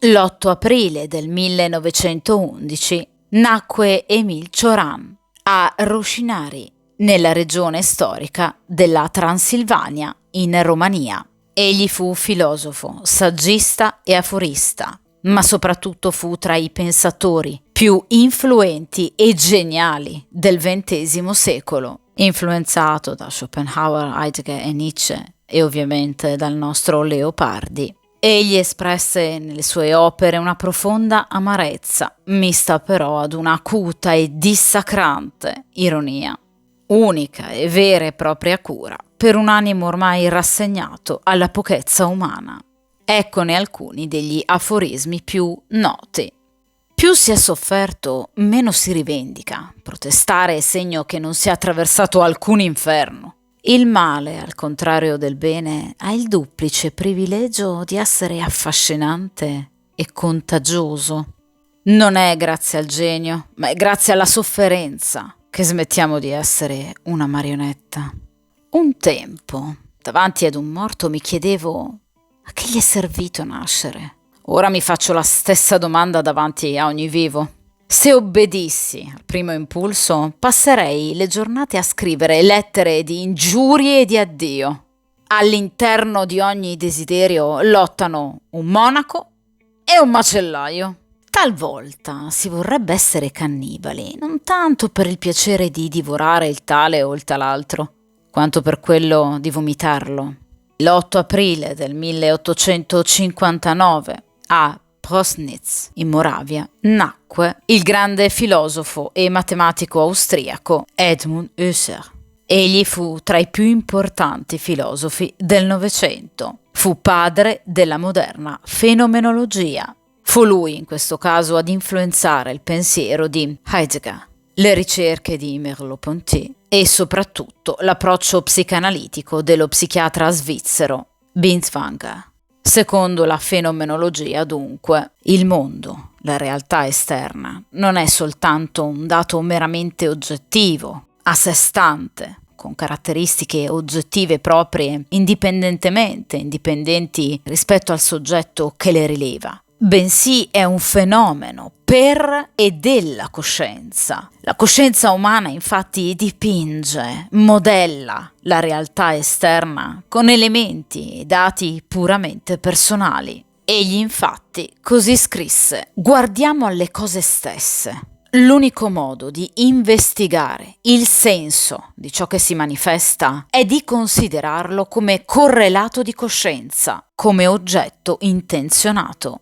L'8 aprile del 1911 nacque Émile Cioran a Roșinari, nella regione storica della Transilvania, in Romania. Egli fu filosofo, saggista e aforista, ma soprattutto fu tra i pensatori più influenti e geniali del XX secolo, influenzato da Schopenhauer, Heidegger e Nietzsche e ovviamente dal nostro Leopardi. Egli espresse nelle sue opere una profonda amarezza, mista però ad una acuta e dissacrante ironia, unica e vera e propria cura per un animo ormai rassegnato alla pochezza umana. Eccone alcuni degli aforismi più noti. Più si è sofferto, meno si rivendica. Protestare è segno che non si è attraversato alcun inferno. Il male, al contrario del bene, ha il duplice privilegio di essere affascinante e contagioso. Non è grazie al genio, ma è grazie alla sofferenza che smettiamo di essere una marionetta. Un tempo, davanti ad un morto, mi chiedevo: a che gli è servito nascere? Ora mi faccio la stessa domanda davanti a ogni vivo. Se obbedissi al primo impulso, passerei le giornate a scrivere lettere di ingiurie e di addio. All'interno di ogni desiderio lottano un monaco e un macellaio. Talvolta si vorrebbe essere cannibali, non tanto per il piacere di divorare il tale o il tal'altro, quanto per quello di vomitarlo. L'8 aprile del 1859 a Prosnitz, in Moravia, nacque il grande filosofo e matematico austriaco Edmund Husserl. Egli fu tra i più importanti filosofi del Novecento. Fu padre della moderna fenomenologia. Fu lui, in questo caso, ad influenzare il pensiero di Heidegger, le ricerche di Merleau-Ponty e soprattutto l'approccio psicanalitico dello psichiatra svizzero Binswanger. Secondo la fenomenologia, dunque, il mondo, la realtà esterna, non è soltanto un dato meramente oggettivo, a sé stante, con caratteristiche oggettive proprie indipendenti rispetto al soggetto che le rileva, bensì è un fenomeno per e della coscienza. La coscienza umana infatti dipinge, modella la realtà esterna con elementi e dati puramente personali. Egli infatti così scrisse: guardiamo alle cose stesse. L'unico modo di investigare il senso di ciò che si manifesta è di considerarlo come correlato di coscienza, come oggetto intenzionato.